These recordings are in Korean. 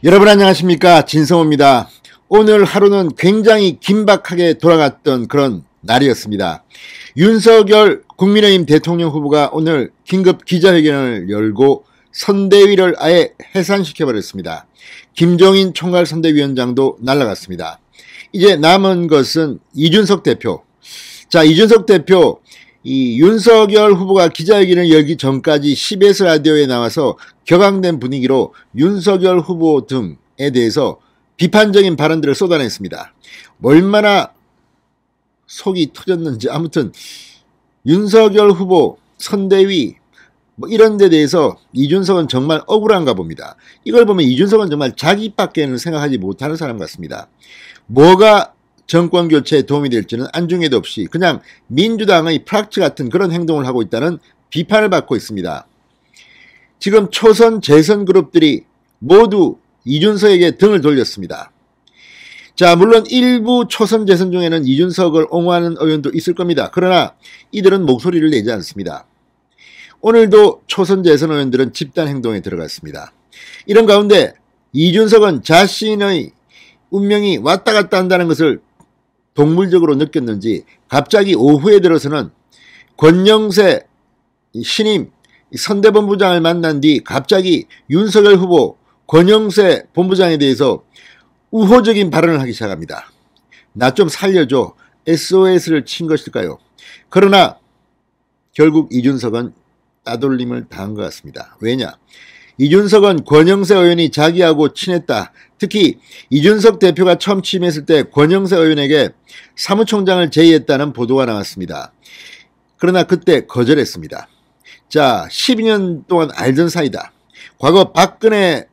여러분 안녕하십니까, 진성호입니다. 오늘 하루는 굉장히 긴박하게 돌아갔던 그런 날이었습니다. 윤석열 국민의힘 대통령 후보가 오늘 긴급 기자회견을 열고 선대위를 아예 해산시켜버렸습니다. 김종인 총괄선대위원장도 날아갔습니다. 이제 남은 것은 이준석 대표. 자, 이준석 대표, 이 윤석열 후보가 기자회견을 열기 전까지 CBS 라디오에 나와서 격앙된 분위기로 윤석열 후보 등에 대해서 비판적인 발언들을 쏟아냈습니다. 얼마나 속이 터졌는지. 아무튼 윤석열 후보, 선대위 이런 데 대해서 이준석은 정말 억울한가 봅니다. 이걸 보면 이준석은 정말 자기밖에는 생각하지 못하는 사람 같습니다. 뭐가 정권 교체에 도움이 될지는 안중에도 없이 그냥 민주당의 프락치 같은 그런 행동을 하고 있다는 비판을 받고 있습니다. 지금 초선 재선 그룹들이 모두 이준석에게 등을 돌렸습니다. 자, 물론 일부 초선 재선 중에는 이준석을 옹호하는 의원도 있을 겁니다. 그러나 이들은 목소리를 내지 않습니다. 오늘도 초선 재선 의원들은 집단 행동에 들어갔습니다. 이런 가운데 이준석은 자신의 운명이 왔다 갔다 한다는 것을 동물적으로 느꼈는지 갑자기 오후에 들어서는 권영세 신임 선대본부장을 만난 뒤 갑자기 윤석열 후보 권영세 본부장에 대해서 우호적인 발언을 하기 시작합니다. 나 좀 살려줘. SOS를 친 것일까요? 그러나 결국 이준석은 따돌림을 당한 것 같습니다. 왜냐? 이준석은 권영세 의원이 자기하고 친했다. 특히 이준석 대표가 처음 취임했을 때 권영세 의원에게 사무총장을 제의했다는 보도가 나왔습니다. 그러나 그때 거절했습니다. 자, 12년 동안 알던 사이다. 과거 박근혜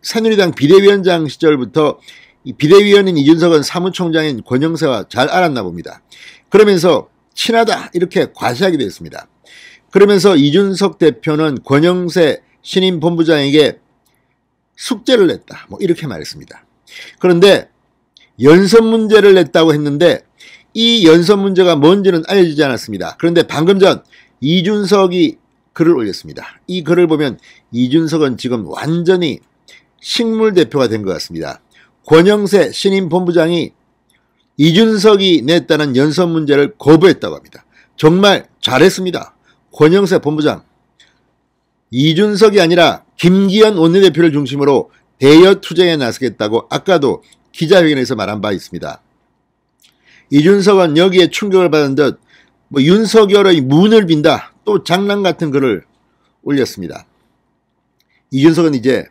새누리당 비대위원장 시절부터 이 비대위원인 이준석은 사무총장인 권영세와 잘 알았나 봅니다. 그러면서 친하다 이렇게 과시하게 됐습니다. 그러면서 이준석 대표는 권영세 신임 본부장에게 숙제를 냈다. 이렇게 말했습니다. 그런데 연설 문제를 냈다고 했는데 이 연설 문제가 뭔지는 알려지지 않았습니다. 그런데 방금 전 이준석이 글을 올렸습니다. 이 글을 보면 이준석은 지금 완전히 식물 대표가 된 것 같습니다. 권영세 신임 본부장이 이준석이 냈다는 연설 문제를 거부했다고 합니다. 정말 잘했습니다. 권영세 본부장. 이준석이 아니라 김기현 원내대표를 중심으로 대여 투쟁에 나서겠다고 아까도 기자회견에서 말한 바 있습니다. 이준석은 여기에 충격을 받은 듯 윤석열의 문을 빈다. 또 장난 같은 글을 올렸습니다. 이준석은 이제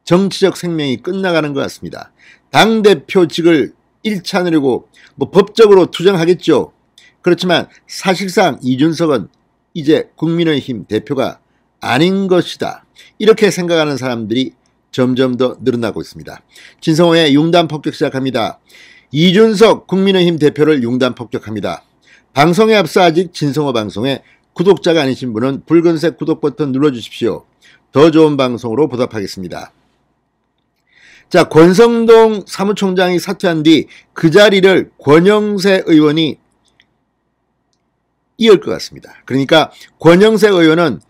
정치적 생명이 끝나가는 것 같습니다. 당대표직을 잃지 않으려고 법적으로 투쟁하겠죠. 그렇지만 사실상 이준석은 이제 국민의힘 대표가 아닌 것이다. 이렇게 생각하는 사람들이 점점 더 늘어나고 있습니다. 진성호의 융단 폭격 시작합니다. 이준석 국민의힘 대표를 융단 폭격합니다. 방송에 앞서 아직 진성호 방송에 구독자가 아니신 분은 붉은색 구독 버튼 눌러주십시오. 더 좋은 방송으로 보답하겠습니다. 자, 권성동 사무총장이 사퇴한 뒤 그 자리를 권영세 의원이 이을 것 같습니다. 그러니까 권영세 의원은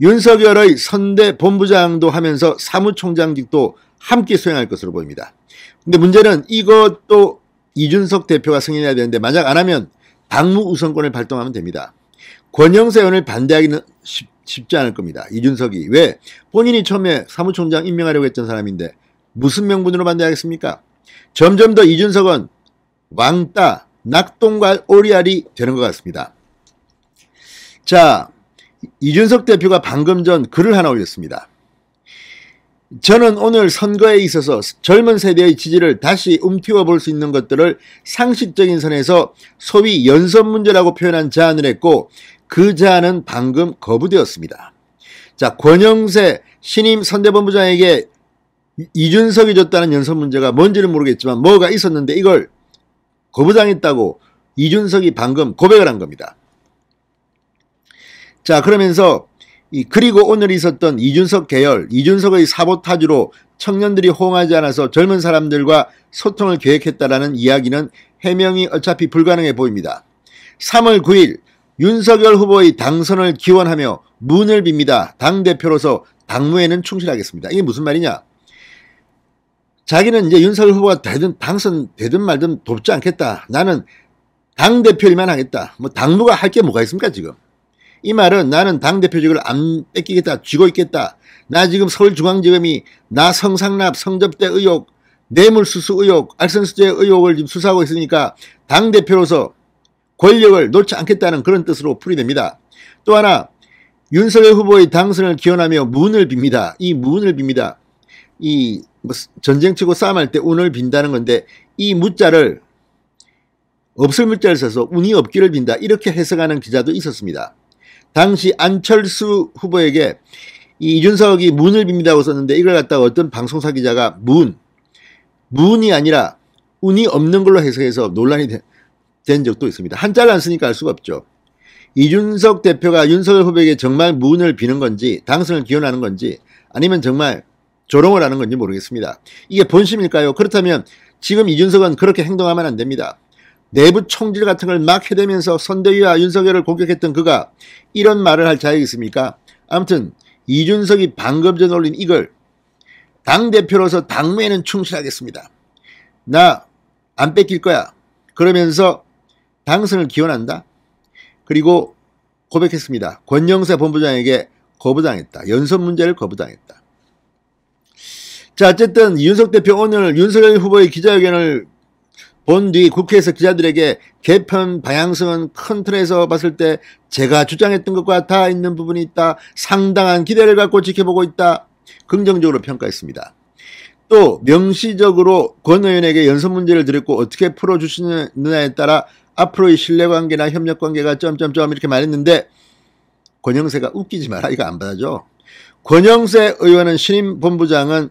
윤석열의 선대 본부장도 하면서 사무총장직도 함께 수행할 것으로 보입니다. 근데 문제는 이것도 이준석 대표가 승인해야 되는데 만약 안 하면 당무 우선권을 발동하면 됩니다. 권영세 의원을 반대하기는 쉽지 않을 겁니다. 이준석이. 왜? 본인이 처음에 사무총장 임명하려고 했던 사람인데 무슨 명분으로 반대하겠습니까? 점점 더 이준석은 왕따, 낙동갈 오리알이 되는 것 같습니다. 자, 이준석 대표가 방금 전 글을 하나 올렸습니다. 저는 오늘 선거에 있어서 젊은 세대의 지지를 다시 움튀워 볼 수 있는 것들을 상식적인 선에서 소위 연설 문제라고 표현한 제안을 했고 그 제안은 방금 거부되었습니다. 자, 권영세 신임 선대본부장에게 이준석이 줬다는 연설 문제가 뭔지는 모르겠지만 뭐가 있었는데 이걸 거부당했다고 이준석이 방금 고백을 한 겁니다. 자, 그러면서 그리고 오늘 있었던 이준석 계열, 이준석의 사보타주로 청년들이 호응하지 않아서 젊은 사람들과 소통을 계획했다라는 이야기는 해명이 어차피 불가능해 보입니다. 3월 9일 윤석열 후보의 당선을 기원하며 문을 빕니다. 당대표로서 당무에는 충실하겠습니다. 이게 무슨 말이냐? 자기는 이제 윤석열 후보가 되든 당선되든 말든 돕지 않겠다. 나는 당대표일만 하겠다. 뭐 당무가 할 게 뭐가 있습니까 지금. 이 말은 나는 당대표직을 안 뺏기겠다. 쥐고 있겠다. 나 지금 서울중앙지검이 나 성상납, 성접대 의혹, 뇌물수수 의혹, 알선수재 의혹을 지금 수사하고 있으니까 당대표로서 권력을 놓지 않겠다는 그런 뜻으로 풀이됩니다. 또 하나 윤석열 후보의 당선을 기원하며 문을 빕니다. 이 문을 빕니다. 이 뭐 전쟁치고 싸움할 때 운을 빈다는 건데 이 무자를 없을 무자를 써서 운이 없기를 빈다. 이렇게 해석하는 기자도 있었습니다. 당시 안철수 후보에게 이 이준석이 문을 빕니다고 썼는데 이걸 갖다가 어떤 방송사 기자가 문이 아니라 운이 없는 걸로 해석해서 논란이 된 적도 있습니다. 한자를 안 쓰니까 알 수가 없죠. 이준석 대표가 윤석열 후보에게 정말 문을 비는 건지 당선을 기원하는 건지 아니면 정말 조롱을 하는 건지 모르겠습니다. 이게 본심일까요? 그렇다면 지금 이준석은 그렇게 행동하면 안 됩니다. 내부 총질 같은 걸 막 해대면서 선대위와 윤석열을 공격했던 그가 이런 말을 할 자격이 있습니까? 아무튼 이준석이 방금 전에 올린 이걸 당대표로서 당무에는 충실하겠습니다. 나 안 뺏길 거야. 그러면서 당선을 기원한다. 그리고 고백했습니다. 권영세 본부장에게 거부당했다. 연설 문제를 거부당했다. 자, 어쨌든 윤석 대표 오늘 윤석열 후보의 기자회견을 본 뒤 국회에서 기자들에게 개편 방향성은 큰 틀에서 봤을 때 제가 주장했던 것과 다 있는 부분이 있다. 상당한 기대를 갖고 지켜보고 있다. 긍정적으로 평가했습니다. 또 명시적으로 권 의원에게 연설 문제를 드렸고 어떻게 풀어주시느냐에 따라 앞으로의 신뢰관계나 협력관계가 점점점 이렇게 말했는데 권영세가 웃기지 마라. 이거 안 받아줘. 권영세 의원은 신임 본부장은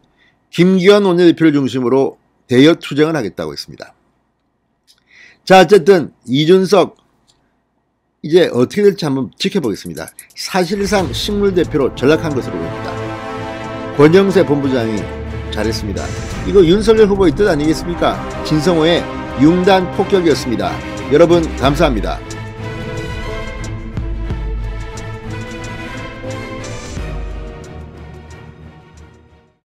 김기현 원내대표를 중심으로 대여 투쟁을 하겠다고 했습니다. 자, 어쨌든 이준석 이제 어떻게 될지 한번 지켜보겠습니다. 사실상 식물대표로 전락한 것으로 보입니다. 권영세 본부장이 잘했습니다. 이거 윤석열 후보의 뜻 아니겠습니까? 진성호의 융단 폭격이었습니다. 여러분 감사합니다.